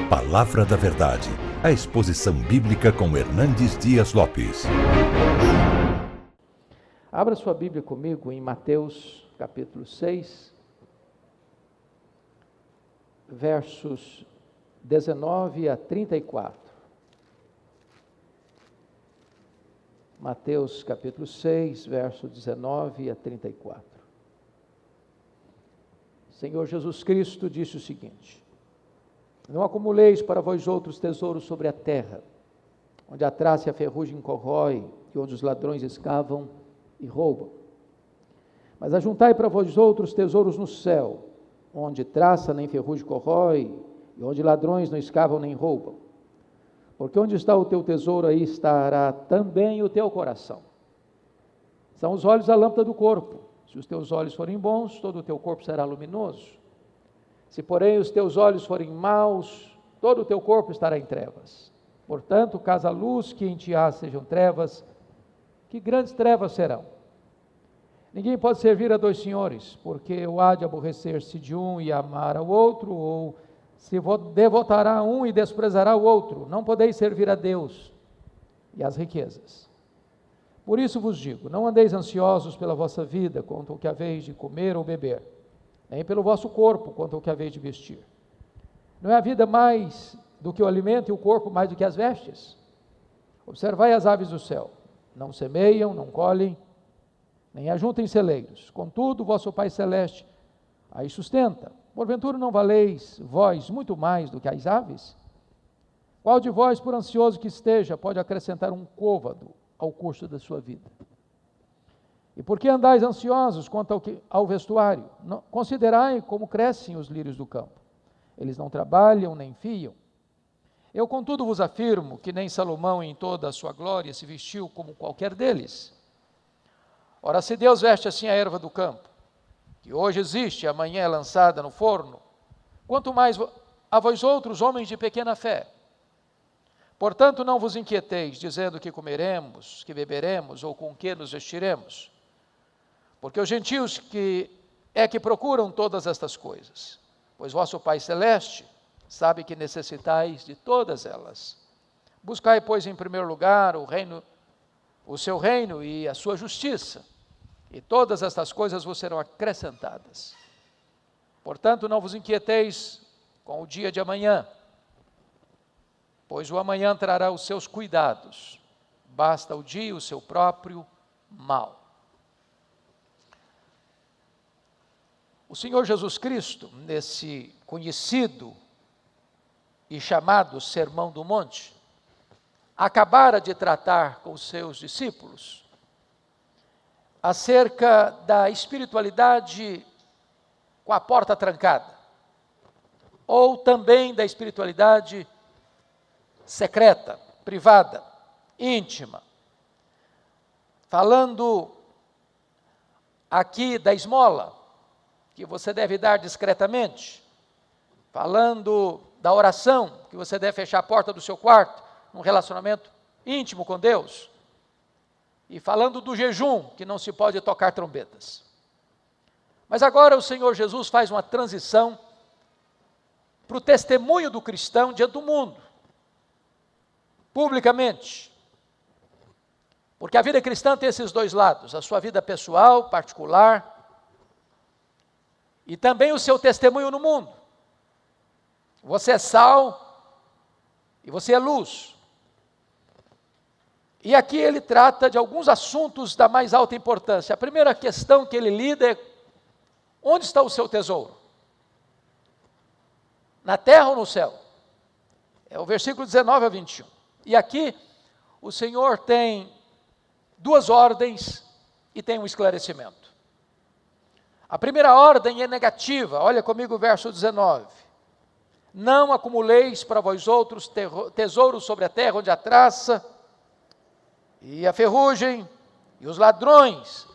Palavra da Verdade, a exposição bíblica com Hernandes Dias Lopes. Abra sua Bíblia comigo em Mateus capítulo 6, versos 19 a 34. Mateus capítulo 6, verso 19 a 34. Senhor Jesus Cristo disse o seguinte: não acumuleis para vós outros tesouros sobre a terra, onde a traça e a ferrugem corrói, e onde os ladrões escavam e roubam. Mas ajuntai para vós outros tesouros no céu, onde traça nem ferrugem corrói, e onde ladrões não escavam nem roubam. Porque onde está o teu tesouro, aí estará também o teu coração. São os olhos a lâmpada do corpo. Se os teus olhos forem bons, todo o teu corpo será luminoso. Se, porém, os teus olhos forem maus, todo o teu corpo estará em trevas. Portanto, caso a luz que em ti há sejam trevas, que grandes trevas serão. Ninguém pode servir a dois senhores, porque ou há de aborrecer-se de um e amar ao outro, ou se devotará a um e desprezará o outro. Não podeis servir a Deus e às riquezas. Por isso vos digo, não andeis ansiosos pela vossa vida, quanto ao que haveis de comer ou beber, nem pelo vosso corpo, quanto ao que haveis de vestir. Não é a vida mais do que o alimento e o corpo mais do que as vestes? Observai as aves do céu, não semeiam, não colhem, nem ajuntem celeiros, contudo vosso Pai Celeste aí sustenta. Porventura não valeis vós muito mais do que as aves? Qual de vós, por ansioso que esteja, pode acrescentar um côvado ao curso da sua vida? E por que andais ansiosos quanto ao vestuário? Considerai como crescem os lírios do campo. Eles não trabalham nem fiam. Eu, contudo, vos afirmo que nem Salomão em toda a sua glória se vestiu como qualquer deles. Ora, se Deus veste assim a erva do campo, que hoje existe e amanhã é lançada no forno, quanto mais a vós outros, homens de pequena fé. Portanto, não vos inquieteis, dizendo que comeremos, que beberemos, ou com que nos vestiremos. Porque os gentios que procuram todas estas coisas, pois vosso Pai Celeste sabe que necessitais de todas elas. Buscai, pois, em primeiro lugar o seu reino e a sua justiça, e todas estas coisas vos serão acrescentadas. Portanto, não vos inquieteis com o dia de amanhã, pois o amanhã trará os seus cuidados, basta o dia o seu próprio mal. O Senhor Jesus Cristo, nesse conhecido e chamado Sermão do Monte, acabara de tratar com os seus discípulos acerca da espiritualidade com a porta trancada, ou também da espiritualidade secreta, privada, íntima, falando aqui da esmola, que você deve dar discretamente, falando da oração, que você deve fechar a porta do seu quarto, num relacionamento íntimo com Deus, e falando do jejum, que não se pode tocar trombetas. Mas agora o Senhor Jesus faz uma transição para o testemunho do cristão diante do mundo, publicamente, porque a vida cristã tem esses dois lados, a sua vida pessoal, particular, e também o seu testemunho no mundo. Você é sal e você é luz. E aqui ele trata de alguns assuntos da mais alta importância. A primeira questão que ele lida é: onde está o seu tesouro? Na terra ou no céu? É o versículo 19 a 21. E aqui o Senhor tem duas ordens e tem um esclarecimento. A primeira ordem é negativa, olha comigo o verso 19. Não acumuleis para vós outros tesouros sobre a terra, onde a traça e a ferrugem e os ladrões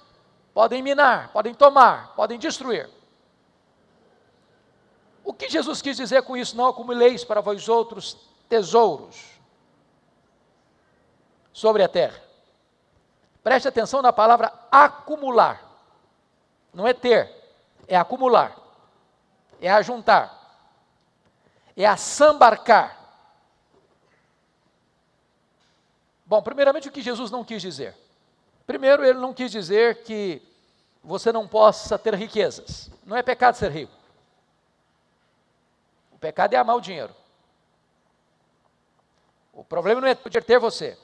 podem minar, podem tomar, podem destruir. O que Jesus quis dizer com isso? Não acumuleis para vós outros tesouros sobre a terra. Preste atenção na palavra acumular. Não é ter, é acumular, é ajuntar. é assambarcar. Bom, primeiramente o que Jesus não quis dizer. Primeiro, ele não quis dizer que você não possa ter riquezas. Não é pecado ser rico. O pecado é amar o dinheiro. O problema não é poder ter você.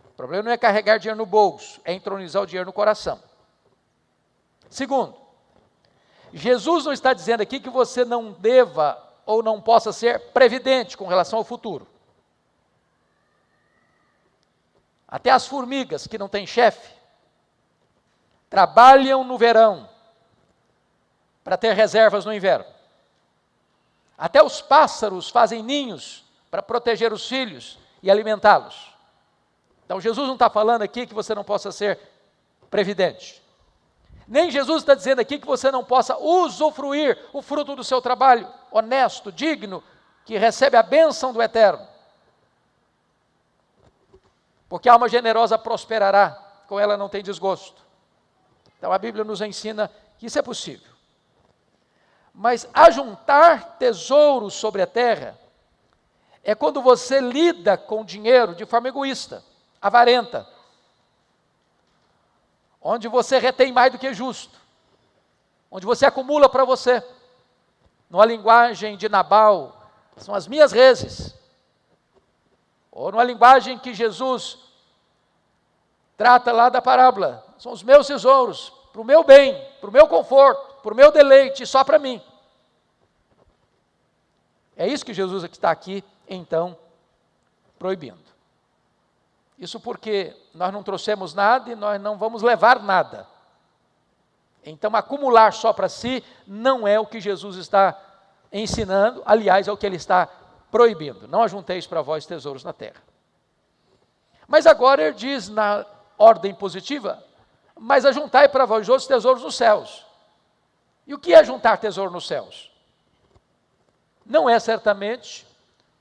O problema não é carregar dinheiro no bolso, é entronizar o dinheiro no coração. Segundo, Jesus não está dizendo aqui que você não deva ou não possa ser previdente com relação ao futuro. Até as formigas que não têm chefe, trabalham no verão para ter reservas no inverno. Até os pássaros fazem ninhos para proteger os filhos e alimentá-los. Então Jesus não está falando aqui que você não possa ser previdente. Nem Jesus está dizendo aqui que você não possa usufruir o fruto do seu trabalho, honesto, digno, que recebe a bênção do Eterno. Porque a alma generosa prosperará, com ela não tem desgosto. Então a Bíblia nos ensina que isso é possível. Mas ajuntar tesouros sobre a terra é quando você lida com o dinheiro de forma egoísta, avarenta, onde você retém mais do que justo, onde você acumula para você. Numa linguagem de Nabal, são as minhas reses. Ou numa linguagem que Jesus trata lá da parábola, são os meus tesouros, para o meu bem, para o meu conforto, para o meu deleite, só para mim. É isso que Jesus está aqui, então, proibindo. Isso porque nós não trouxemos nada e nós não vamos levar nada. Então, acumular só para si não é o que Jesus está ensinando, aliás, é o que ele está proibindo. Não ajunteis para vós tesouros na terra. Mas agora ele diz na ordem positiva, mas ajuntai para vós outros tesouros nos céus. E o que é juntar tesouro nos céus? Não é certamente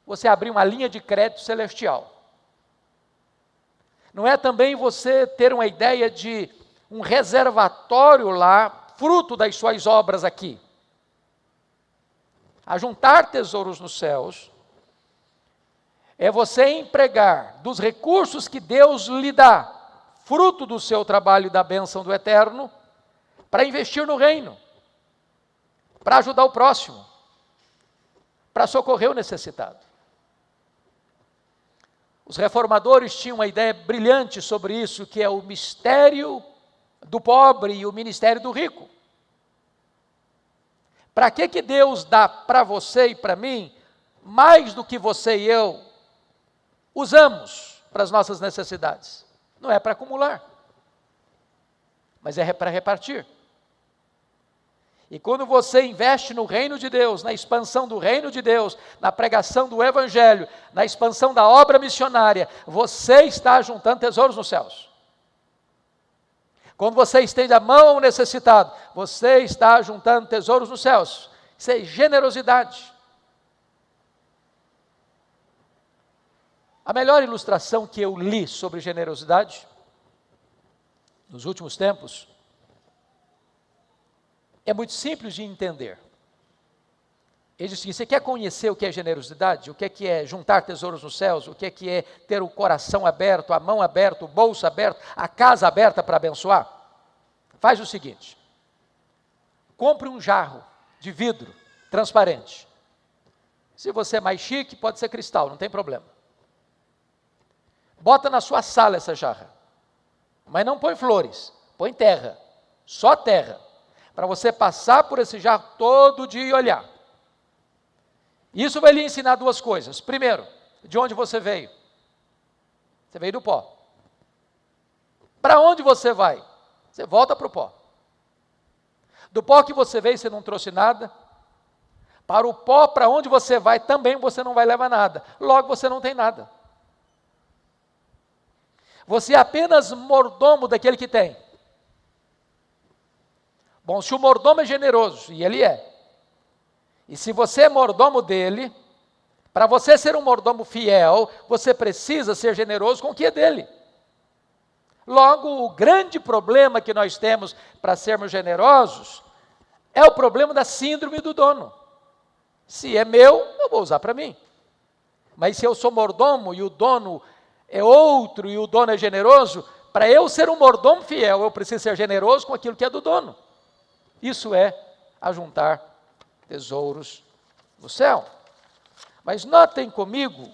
você abrir uma linha de crédito celestial. Não é também você ter uma ideia de um reservatório lá, fruto das suas obras aqui. Ajuntar tesouros nos céus é você empregar dos recursos que Deus lhe dá, fruto do seu trabalho e da bênção do Eterno, para investir no reino, para ajudar o próximo, para socorrer o necessitado. Os reformadores tinham uma ideia brilhante sobre isso, que é o mistério do pobre e o ministério do rico. Para que Deus dá para você e para mim mais do que você e eu usamos para as nossas necessidades? Não é para acumular, mas é para repartir. E quando você investe no reino de Deus, na expansão do reino de Deus, na pregação do Evangelho, na expansão da obra missionária, você está juntando tesouros nos céus. Quando você estende a mão ao necessitado, você está juntando tesouros nos céus. Isso é generosidade. A melhor ilustração que eu li sobre generosidade, nos últimos tempos, é muito simples de entender. Ele diz assim, você quer conhecer o que é generosidade? O que é juntar tesouros nos céus? O que é ter o coração aberto, a mão aberta, o bolso aberto, a casa aberta para abençoar? Faz o seguinte, compre um jarro de vidro transparente. Se você é mais chique, pode ser cristal, não tem problema. Bota na sua sala essa jarra, mas não põe flores, põe terra, só terra, para você passar por esse jarro todo dia e olhar. Isso vai lhe ensinar duas coisas. Primeiro, de onde você veio? Você veio do pó. Para onde você vai? Você volta para o pó. Do pó que você veio, você não trouxe nada. Para o pó, para onde você vai, também você não vai levar nada. Logo, você não tem nada. Você é apenas mordomo daquele que tem. Bom, se o mordomo é generoso, e ele é, e se você é mordomo dele, para você ser um mordomo fiel, você precisa ser generoso com o que é dele. Logo, o grande problema que nós temos para sermos generosos é o problema da síndrome do dono. Se é meu, eu vou usar para mim. Mas se eu sou mordomo e o dono é outro e o dono é generoso, para eu ser um mordomo fiel, eu preciso ser generoso com aquilo que é do dono. Isso é ajuntar tesouros no céu. Mas notem comigo,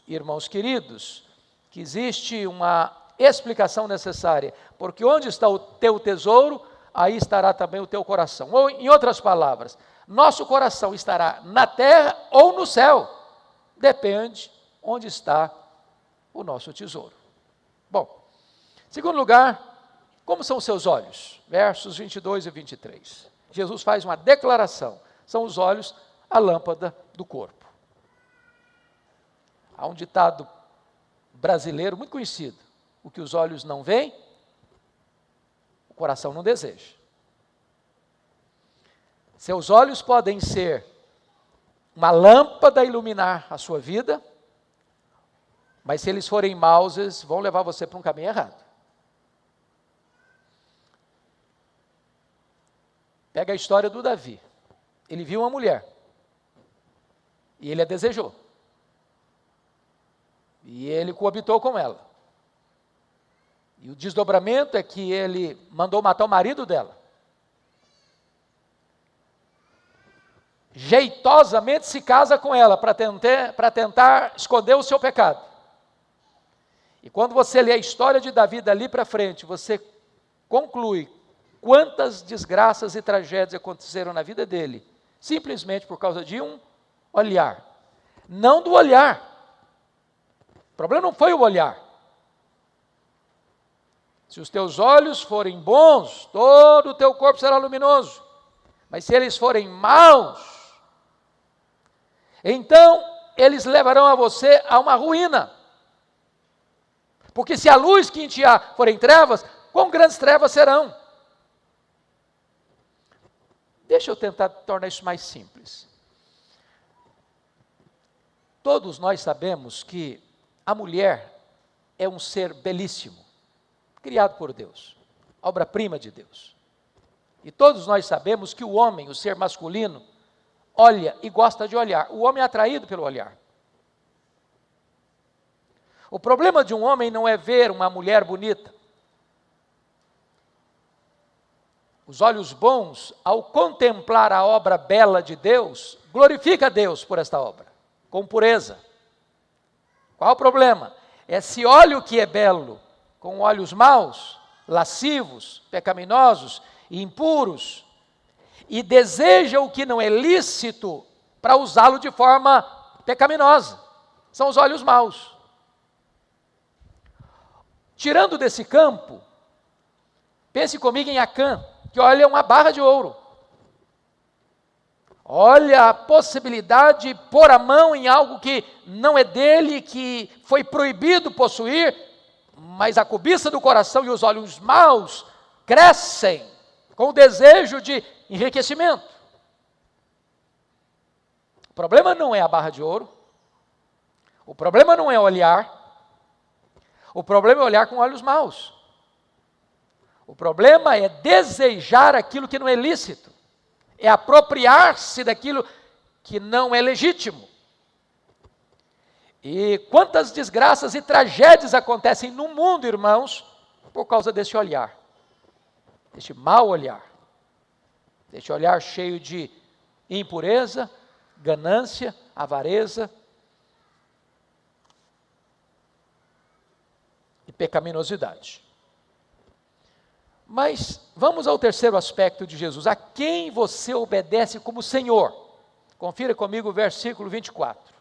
irmãos queridos, que existe uma explicação necessária, porque onde está o teu tesouro, aí estará também o teu coração. Ou, em outras palavras, nosso coração estará na terra ou no céu, depende onde está o nosso tesouro. Bom, segundo lugar, como são os seus olhos? Versos 22 e 23. Jesus faz uma declaração, são os olhos a lâmpada do corpo. Há um ditado brasileiro muito conhecido: o que os olhos não veem, o coração não deseja. Seus olhos podem ser uma lâmpada a iluminar a sua vida, mas se eles forem maus, eles vão levar você para um caminho errado. Pega a história do Davi. Ele viu uma mulher e ele a desejou. E ele coabitou com ela. E o desdobramento é que ele mandou matar o marido dela. Jeitosamente se casa com ela para tentar esconder o seu pecado. E quando você lê a história de Davi dali para frente, você conclui quantas desgraças e tragédias aconteceram na vida dele, simplesmente por causa de um olhar. Não do olhar. O problema não foi o olhar. Se os teus olhos forem bons, todo o teu corpo será luminoso. Mas se eles forem maus, então eles levarão a você a uma ruína. Porque se a luz que em ti há forem trevas, quão grandes trevas serão? Deixa eu tentar tornar isso mais simples. Todos nós sabemos que a mulher é um ser belíssimo, criado por Deus, obra-prima de Deus. E todos nós sabemos que o homem, o ser masculino, olha e gosta de olhar. O homem é atraído pelo olhar. O problema de um homem não é ver uma mulher bonita. Os olhos bons, ao contemplar a obra bela de Deus, glorifica a Deus por esta obra, com pureza. Qual o problema? Se olha o que é belo com olhos maus, lascivos, pecaminosos e impuros, e deseja o que não é lícito para usá-lo de forma pecaminosa. São os olhos maus. Tirando desse campo, pense comigo em Acã, que olha uma barra de ouro. Olha a possibilidade de pôr a mão em algo que não é dele, que foi proibido possuir, mas a cobiça do coração e os olhos maus crescem com o desejo de enriquecimento. O problema não é a barra de ouro, o problema não é olhar, o problema é olhar com olhos maus. O problema é desejar aquilo que não é lícito, é apropriar-se daquilo que não é legítimo. E quantas desgraças e tragédias acontecem no mundo, irmãos, por causa desse olhar, desse mau olhar, desse olhar cheio de impureza, ganância, avareza e pecaminosidade. Mas vamos ao terceiro aspecto de Jesus. A quem você obedece como Senhor? Confira comigo o versículo 24.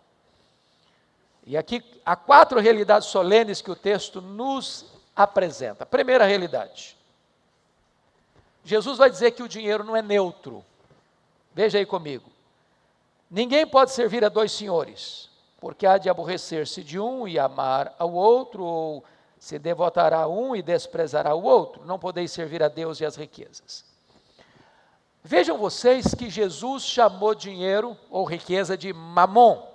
E aqui há 4 realidades solenes que o texto nos apresenta. Primeira realidade. Jesus vai dizer que o dinheiro não é neutro. Veja aí comigo. Ninguém pode servir a 2 senhores, porque há de aborrecer-se de um e amar ao outro, ou se devotará a um e desprezará o outro. Não podeis servir a Deus e às riquezas. Vejam vocês que Jesus chamou dinheiro ou riqueza de mamon.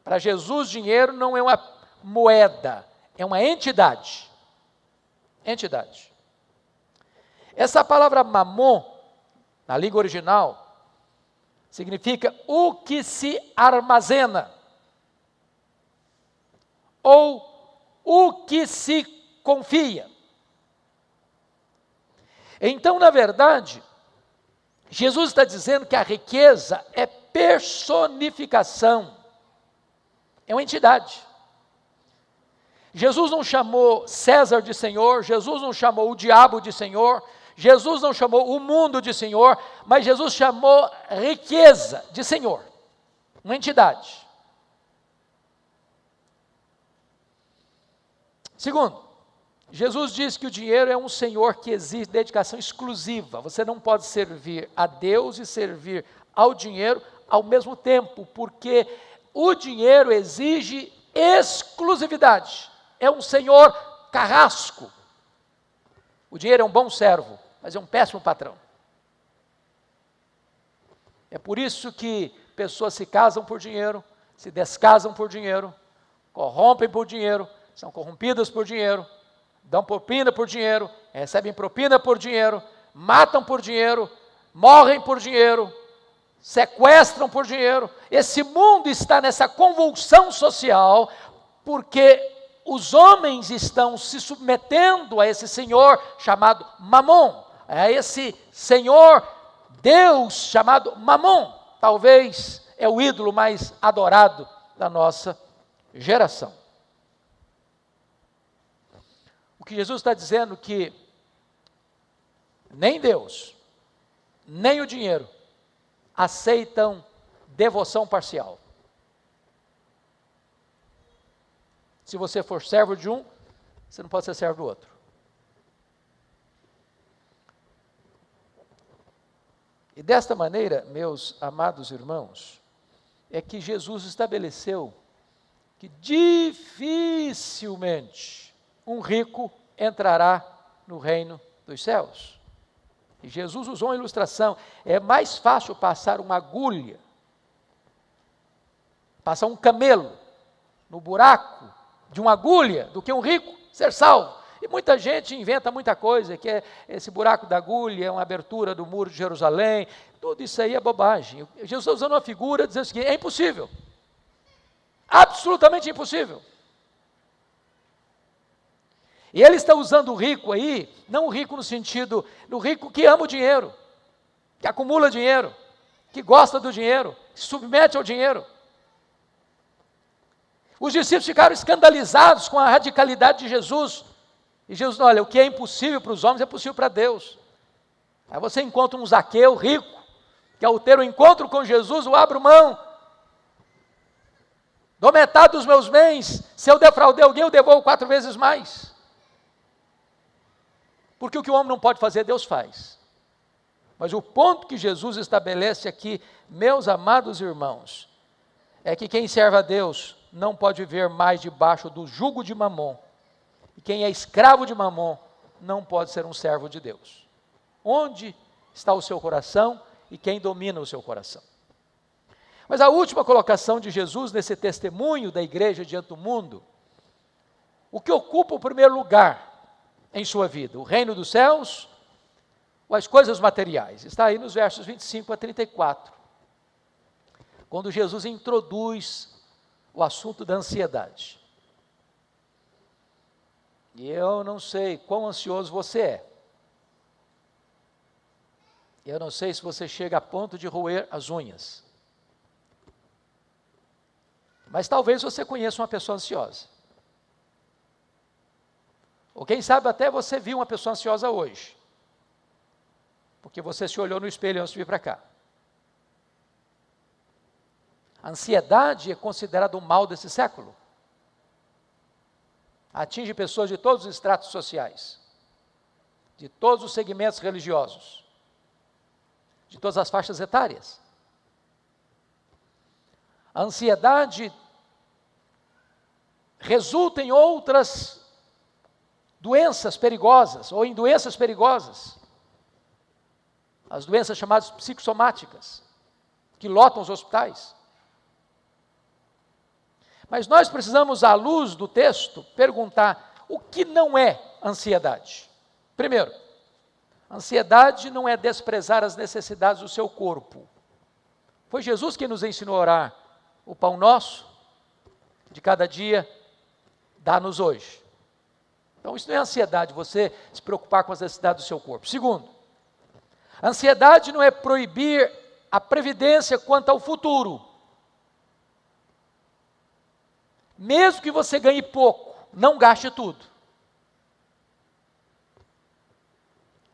Para Jesus, dinheiro não é uma moeda, é uma entidade. Entidade. Essa palavra mamon, na língua original, significa o que se armazena, ou o que se confia. Então, na verdade, Jesus está dizendo que a riqueza é personificação, é uma entidade. Jesus não chamou César de Senhor, Jesus não chamou o diabo de Senhor, Jesus não chamou o mundo de Senhor, mas Jesus chamou riqueza de Senhor, uma entidade. Segundo, Jesus diz que o dinheiro é um senhor que exige dedicação exclusiva. Você não pode servir a Deus e servir ao dinheiro ao mesmo tempo, porque o dinheiro exige exclusividade. É um senhor carrasco. O dinheiro é um bom servo, mas é um péssimo patrão. É por isso que pessoas se casam por dinheiro, se descasam por dinheiro, corrompem por dinheiro, são corrompidas por dinheiro, dão propina por dinheiro, recebem propina por dinheiro, matam por dinheiro, morrem por dinheiro, sequestram por dinheiro. Esse mundo está nessa convulsão social porque os homens estão se submetendo a esse senhor chamado Mamon, a esse senhor Deus chamado Mamon. Talvez é o ídolo mais adorado da nossa geração. O que Jesus está dizendo que nem Deus, nem o dinheiro aceitam devoção parcial. Se você for servo de um, você não pode ser servo do outro. E desta maneira, meus amados irmãos, é que Jesus estabeleceu que dificilmente um rico entrará no reino dos céus. E Jesus usou uma ilustração: é mais fácil passar uma agulha, passar um camelo no buraco de uma agulha, do que um rico ser salvo. E muita gente inventa muita coisa, que é esse buraco da agulha, é uma abertura do muro de Jerusalém, tudo isso aí é bobagem. Jesus está usando uma figura dizendo o seguinte: é impossível, absolutamente impossível. E ele está usando o rico aí, não o rico no sentido, do rico que ama o dinheiro, que acumula dinheiro, que gosta do dinheiro, que se submete ao dinheiro. Os discípulos ficaram escandalizados com a radicalidade de Jesus. E Jesus, olha, o que é impossível para os homens é possível para Deus. Aí você encontra um Zaqueu rico, que ao ter um encontro com Jesus, eu abro mão. Dou metade dos meus bens, se eu defraudei alguém, eu devolvo 4 vezes mais. Porque o que o homem não pode fazer, Deus faz. Mas o ponto que Jesus estabelece aqui, meus amados irmãos, é que quem serve a Deus não pode viver mais debaixo do jugo de Mamon. E quem é escravo de Mamon não pode ser um servo de Deus. Onde está o seu coração e quem domina o seu coração? Mas a última colocação de Jesus nesse testemunho da igreja diante do mundo, o que ocupa o primeiro lugar em sua vida? O reino dos céus ou as coisas materiais? Está aí nos versos 25 a 34. Quando Jesus introduz o assunto da ansiedade. E eu não sei quão ansioso você é. Eu não sei se você chega a ponto de roer as unhas. Mas talvez você conheça uma pessoa ansiosa. Ou quem sabe até você viu uma pessoa ansiosa hoje. Porque você se olhou no espelho antes de vir para cá. A ansiedade é considerada o mal desse século. Atinge pessoas de todos os estratos sociais, de todos os segmentos religiosos, de todas as faixas etárias. A ansiedade resulta em outras doenças perigosas, ou em doenças perigosas. As doenças chamadas psicossomáticas, que lotam os hospitais. Mas nós precisamos, à luz do texto, perguntar o que não é ansiedade. Primeiro, ansiedade não é desprezar as necessidades do seu corpo. Foi Jesus quem nos ensinou a orar: o pão nosso de cada dia, dá-nos hoje. Então isso não é ansiedade, você se preocupar com as necessidades do seu corpo. Segundo, a ansiedade não é proibir a previdência quanto ao futuro. Mesmo que você ganhe pouco, não gaste tudo.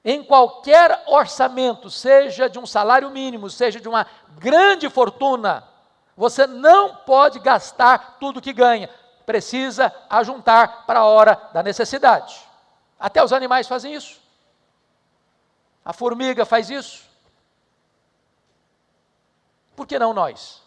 Em qualquer orçamento, seja de um salário mínimo, seja de uma grande fortuna, você não pode gastar tudo que ganha. Precisa ajuntar para a hora da necessidade. Até os animais fazem isso. A formiga faz isso. Por que não nós?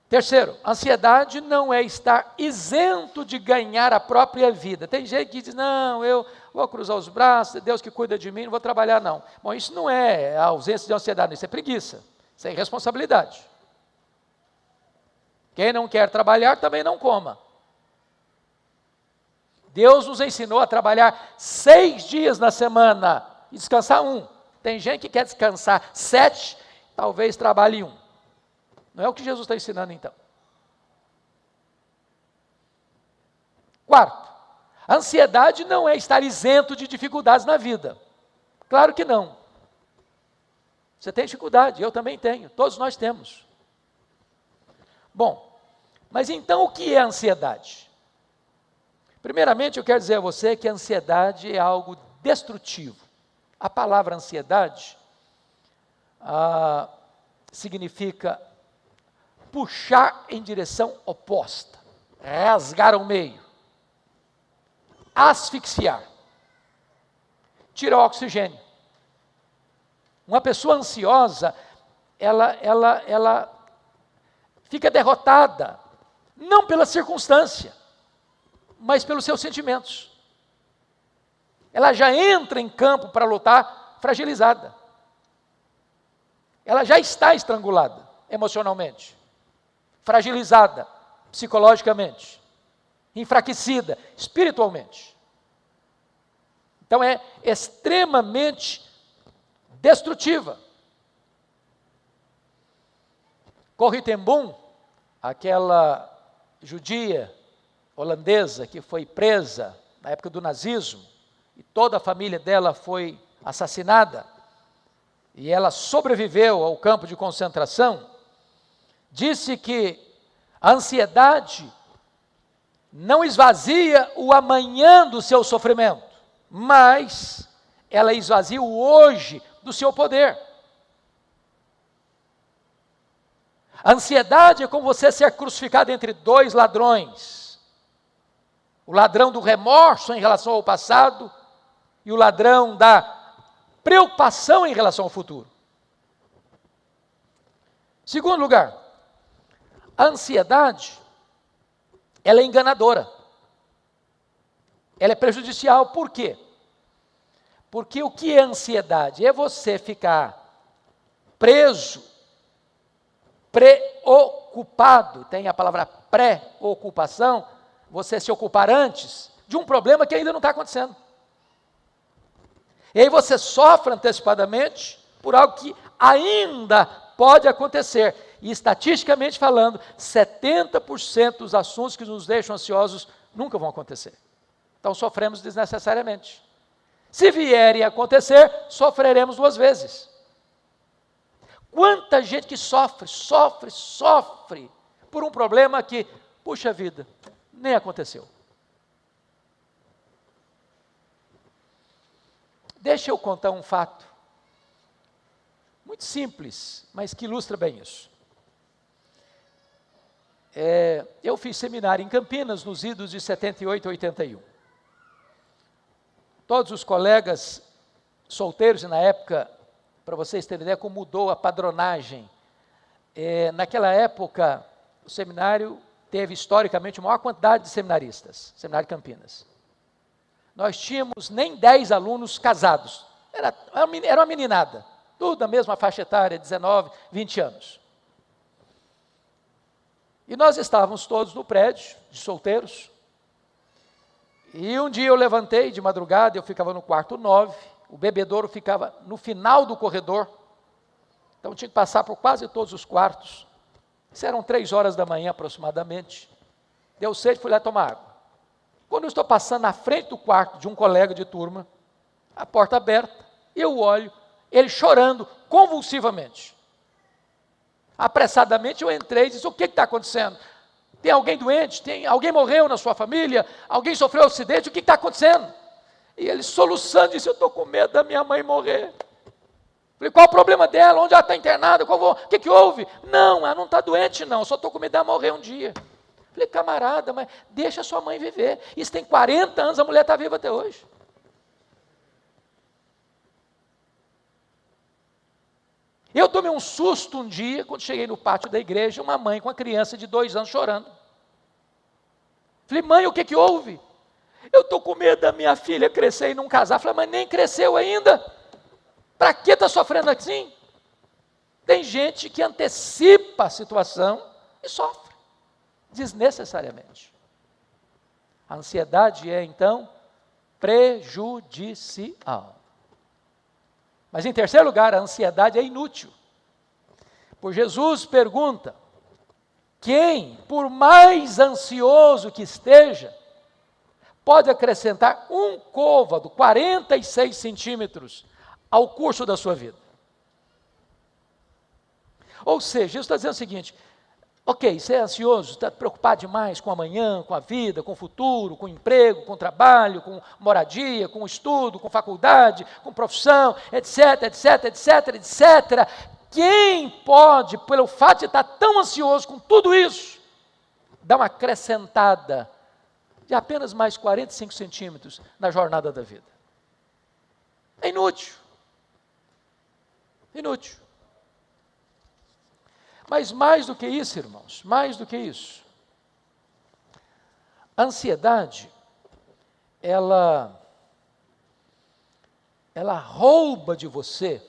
Terceiro, ansiedade não é estar isento de ganhar a própria vida. Tem gente que diz: não, eu vou cruzar os braços, é Deus que cuida de mim, não vou trabalhar não. Bom, isso não é a ausência de ansiedade, isso é preguiça, isso é irresponsabilidade. Quem não quer trabalhar também não coma. Deus nos ensinou a trabalhar 6 dias na semana e descansar 1. Tem gente que quer descansar 7, talvez trabalhe 1. Não é o que Jesus está ensinando então. Quarto, a ansiedade não é estar isento de dificuldades na vida. Claro que não. Você tem dificuldade, eu também tenho, todos nós temos. Bom, mas então o que é ansiedade? Primeiramente eu quero dizer a você que a ansiedade é algo destrutivo. A palavra ansiedade significa puxar em direção oposta, rasgar ao meio, asfixiar, tirar o oxigênio. Uma pessoa ansiosa, ela fica derrotada, não pela circunstância, mas pelos seus sentimentos. Ela já entra em campo para lutar fragilizada. Ela já está estrangulada emocionalmente, fragilizada psicologicamente, enfraquecida espiritualmente. Então é extremamente destrutiva. Corrie ten Boom, aquela judia holandesa que foi presa na época do nazismo, e toda a família dela foi assassinada, e ela sobreviveu ao campo de concentração, disse que a ansiedade não esvazia o amanhã do seu sofrimento, mas ela esvazia o hoje do seu poder. A ansiedade é como você ser crucificado entre 2 ladrões. O ladrão do remorso em relação ao passado e o ladrão da preocupação em relação ao futuro. Segundo lugar, a ansiedade, ela é enganadora. Ela é prejudicial. Por quê? Porque o que é ansiedade? É você ficar preso, preocupado, tem a palavra preocupação, você se ocupar antes de um problema que ainda não está acontecendo. E aí você sofre antecipadamente por algo que ainda pode acontecer. E estatisticamente falando, 70% dos assuntos que nos deixam ansiosos nunca vão acontecer. Então sofremos desnecessariamente. Se vierem a acontecer, sofreremos 2 vezes. Quanta gente que sofre por um problema que, puxa vida, nem aconteceu. Deixa eu contar um fato, muito simples, mas que ilustra bem isso. Eu fiz seminário em Campinas, nos idos de 78 e 81. Todos os colegas solteiros, e na época, para vocês terem ideia como mudou a padronagem, naquela época, o seminário teve historicamente a maior quantidade de seminaristas, Seminário Campinas. Nós tínhamos nem 10 alunos casados, era uma meninada, tudo da mesma faixa etária, 19, 20 anos. E nós estávamos todos no prédio, de solteiros, e um dia eu levantei de madrugada, eu ficava no quarto 9, o bebedouro ficava no final do corredor, Então tinha que passar por quase todos os quartos. Isso eram 3 horas da manhã aproximadamente. Deu sede, fui lá tomar água. Quando eu estou passando na frente do quarto de um colega de turma, a porta aberta, eu olho, ele chorando convulsivamente. Apressadamente eu entrei e disse: o que está acontecendo? Tem alguém doente? Alguém morreu na sua família? Alguém sofreu um acidente? O que está acontecendo? E ele soluçando disse: eu estou com medo da minha mãe morrer. Falei: qual o problema dela? Onde ela está internada? O que houve? Não, ela não está doente não, eu só estou com medo dela morrer um dia. Falei: camarada, mas deixa a sua mãe viver. Isso tem 40 anos, a mulher está viva até hoje. Eu tomei um susto um dia, quando cheguei no pátio da igreja, uma mãe com uma criança de 2 anos chorando. Falei: mãe, o que houve? Eu estou com medo da minha filha crescer e não casar. Falei: mas nem cresceu ainda. Para que está sofrendo assim? Tem gente que antecipa a situação e sofre, desnecessariamente. A ansiedade é, então, prejudicial. Mas, em terceiro lugar, a ansiedade é inútil. Pois Jesus pergunta: quem, por mais ansioso que esteja, pode acrescentar um côvado, 46 centímetros, ao curso da sua vida? Ou seja, Jesus está dizendo o seguinte: ok, você é ansioso, está preocupado demais com amanhã, com a vida, com o futuro, com o emprego, com o trabalho, com moradia, com o estudo, com faculdade, com profissão, etc, etc, etc, etc. Quem pode, pelo fato de estar tão ansioso com tudo isso, dar uma acrescentada de apenas mais 45 centímetros na jornada da vida? É inútil. Inútil. Mas mais do que isso, irmãos, mais do que isso, a ansiedade, ela rouba de você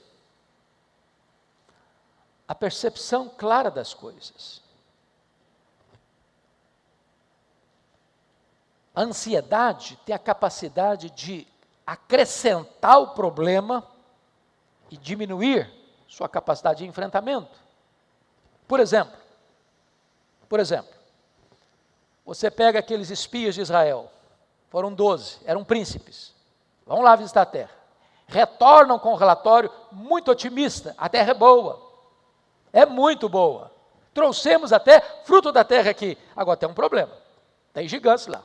a percepção clara das coisas. A ansiedade tem a capacidade de acrescentar o problema e diminuir sua capacidade de enfrentamento. Por exemplo, você pega aqueles espias de Israel, foram 12, eram príncipes, vão lá visitar a terra, retornam com um relatório muito otimista: a terra é boa, é muito boa, trouxemos até fruto da terra aqui. Agora tem um problema, tem gigantes lá.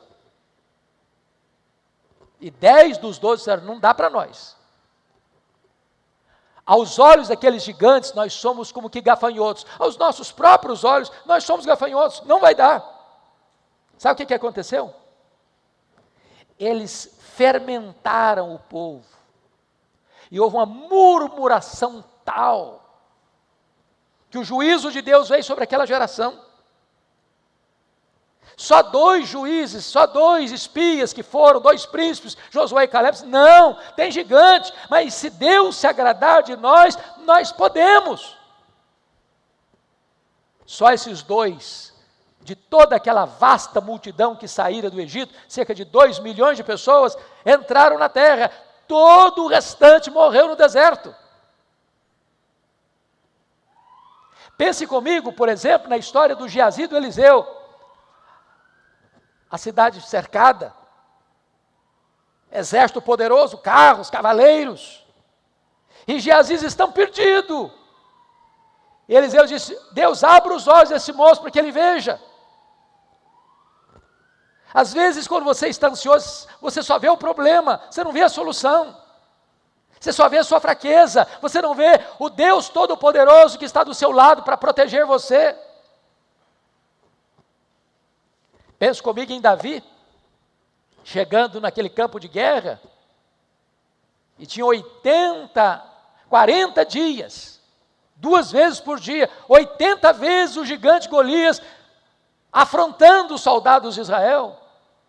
E 10 dos 12 disseram: não dá para nós. Aos olhos daqueles gigantes, nós somos como que gafanhotos. Aos nossos próprios olhos, nós somos gafanhotos. Não vai dar. Sabe o que aconteceu? Eles fermentaram o povo. E houve uma murmuração tal, que o juízo de Deus veio sobre aquela geração. Só 2 juízes, só 2 espias que foram, 2 príncipes, Josué e Caleb. Não, tem gigante, mas se Deus se agradar de nós, nós podemos. Só esses 2, de toda aquela vasta multidão que saíra do Egito, cerca de 2 milhões de pessoas, entraram na terra. Todo o restante morreu no deserto. Pense comigo, por exemplo, na história do Geazi e do Eliseu. A cidade cercada, exército poderoso, carros, cavaleiros, e Geazi estão perdidos. E Eliseu disse: Deus, abra os olhos desse moço para que ele veja. Às vezes, quando você está ansioso, você só vê o problema, você não vê a solução. Você só vê a sua fraqueza, você não vê o Deus Todo-Poderoso que está do seu lado para proteger você. Pensa comigo em Davi, chegando naquele campo de guerra, e tinha 40 dias, 2 vezes por dia, 80 vezes o gigante Golias, afrontando os soldados de Israel,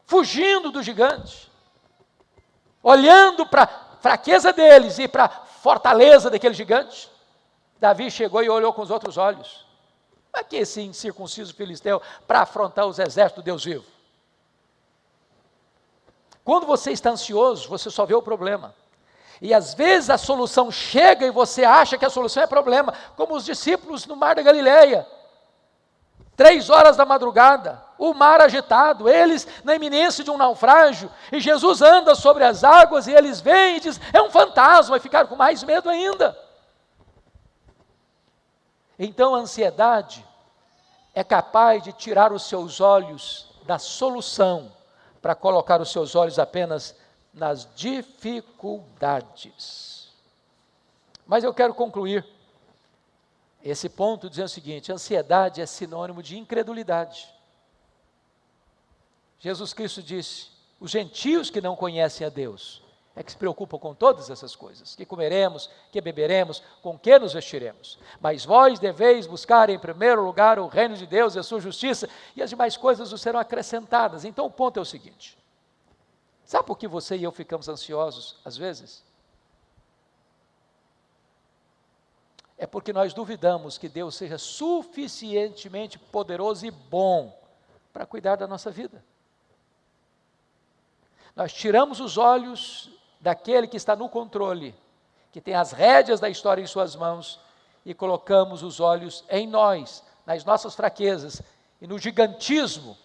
fugindo do gigante, olhando para a fraqueza deles e para a fortaleza daquele gigante. Davi chegou e olhou com os outros olhos. Para que esse incircunciso filisteu para afrontar os exércitos do Deus vivo? Quando você está ansioso, você só vê o problema. E às vezes a solução chega e você acha que a solução é problema, como os discípulos no mar da Galileia. 3 horas da madrugada, o mar agitado, eles na iminência de um naufrágio, e Jesus anda sobre as águas, e eles veem e dizem, é um fantasma, e ficaram com mais medo ainda. Então a ansiedade é capaz de tirar os seus olhos da solução, para colocar os seus olhos apenas nas dificuldades. Mas eu quero concluir esse ponto dizendo o seguinte: ansiedade é sinônimo de incredulidade. Jesus Cristo disse, os gentios que não conhecem a Deus, é que se preocupam com todas essas coisas, que comeremos, que beberemos, com que nos vestiremos. Mas vós deveis buscar em primeiro lugar o reino de Deus e a sua justiça, e as demais coisas vos serão acrescentadas. Então o ponto é o seguinte, sabe por que você e eu ficamos ansiosos às vezes? É porque nós duvidamos que Deus seja suficientemente poderoso e bom para cuidar da nossa vida. Nós tiramos os olhos daquele que está no controle, que tem as rédeas da história em suas mãos, e colocamos os olhos em nós, nas nossas fraquezas e no gigantismo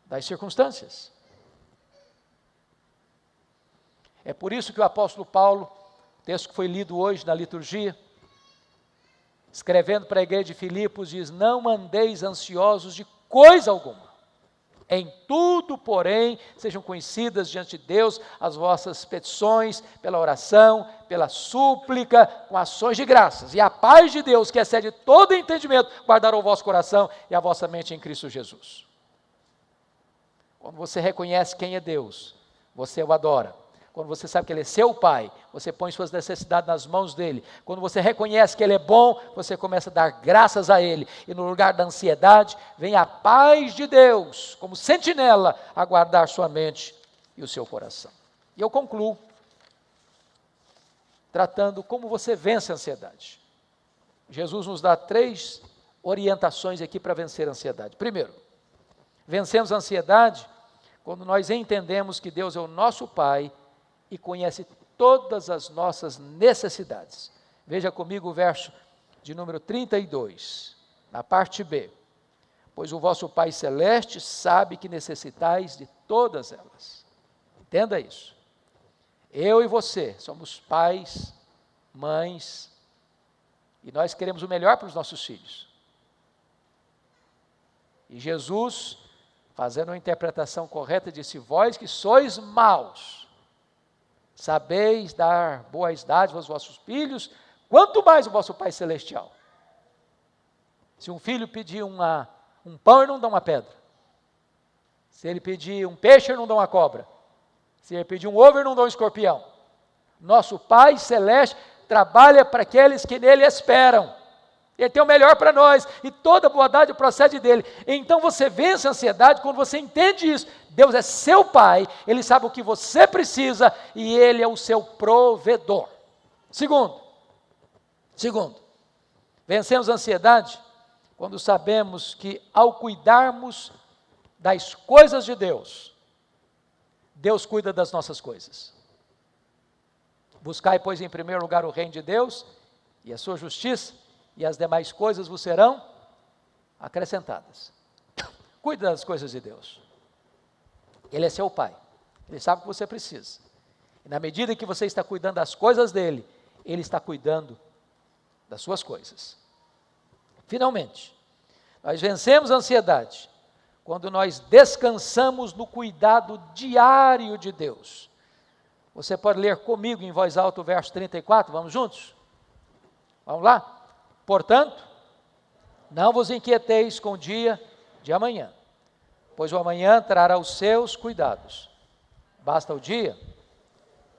das circunstâncias. É por isso que o apóstolo Paulo, texto que foi lido hoje na liturgia, escrevendo para a igreja de Filipos, diz, não andeis ansiosos de coisa alguma. Em tudo, porém, sejam conhecidas diante de Deus as vossas petições, pela oração, pela súplica, com ações de graças. E a paz de Deus, que excede todo entendimento, guardará o vosso coração e a vossa mente em Cristo Jesus. Quando você reconhece quem é Deus, você o adora. Quando você sabe que Ele é seu Pai, você põe suas necessidades nas mãos dEle. Quando você reconhece que Ele é bom, você começa a dar graças a Ele. E no lugar da ansiedade, vem a paz de Deus, como sentinela, a guardar sua mente e o seu coração. E eu concluo, tratando como você vence a ansiedade. Jesus nos dá 3 orientações aqui para vencer a ansiedade. Primeiro, vencemos a ansiedade quando nós entendemos que Deus é o nosso Pai, e conhece todas as nossas necessidades. Veja comigo o verso de número 32, na parte B. Pois o vosso Pai Celeste sabe que necessitais de todas elas. Entenda isso. Eu e você somos pais, mães, e nós queremos o melhor para os nossos filhos. E Jesus, fazendo uma interpretação correta, disse, vós que sois maus, sabeis dar boas dádivas aos vossos filhos, quanto mais o vosso Pai Celestial. Se um filho pedir um pão, ele não dá uma pedra. Se ele pedir um peixe, ele não dá uma cobra. Se ele pedir um ovo, ele não dá um escorpião. Nosso Pai Celeste trabalha para aqueles que nele esperam. Ele tem o melhor para nós, e toda boa-dádiva procede dele. Então você vence a ansiedade quando você entende isso. Deus é seu Pai, Ele sabe o que você precisa, e Ele é o seu provedor. Segundo, vencemos a ansiedade quando sabemos que ao cuidarmos das coisas de Deus, Deus cuida das nossas coisas. Buscai, pois, em primeiro lugar o reino de Deus e a sua justiça, e as demais coisas vos serão acrescentadas. Cuide das coisas de Deus. Ele é seu Pai. Ele sabe o que você precisa. E na medida que você está cuidando das coisas dele, Ele está cuidando das suas coisas. Finalmente, nós vencemos a ansiedade quando nós descansamos no cuidado diário de Deus. Você pode ler comigo em voz alta o verso 34, vamos juntos? Vamos lá? Portanto, não vos inquieteis com o dia de amanhã, pois o amanhã trará os seus cuidados. Basta o dia,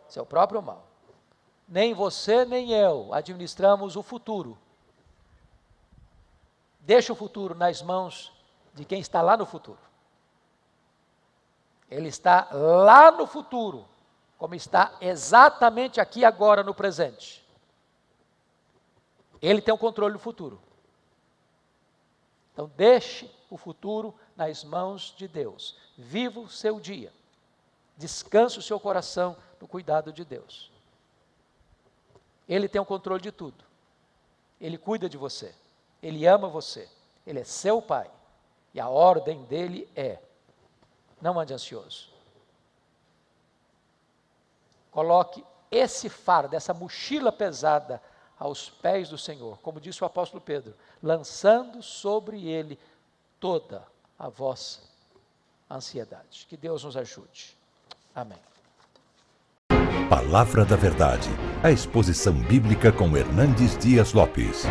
seu próprio mal. Nem você nem eu administramos o futuro. Deixa o futuro nas mãos de quem está lá no futuro. Ele está lá no futuro, como está exatamente aqui agora no presente. Ele tem o controle do futuro. Então deixe o futuro nas mãos de Deus. Viva o seu dia. Descanse o seu coração no cuidado de Deus. Ele tem o controle de tudo. Ele cuida de você. Ele ama você. Ele é seu pai. E a ordem dele é: não ande ansioso. Coloque esse fardo, essa mochila pesada aos pés do Senhor, como disse o apóstolo Pedro, lançando sobre ele toda a vossa ansiedade. Que Deus nos ajude. Amém. Palavra da Verdade, a exposição bíblica com Hernandes Dias Lopes.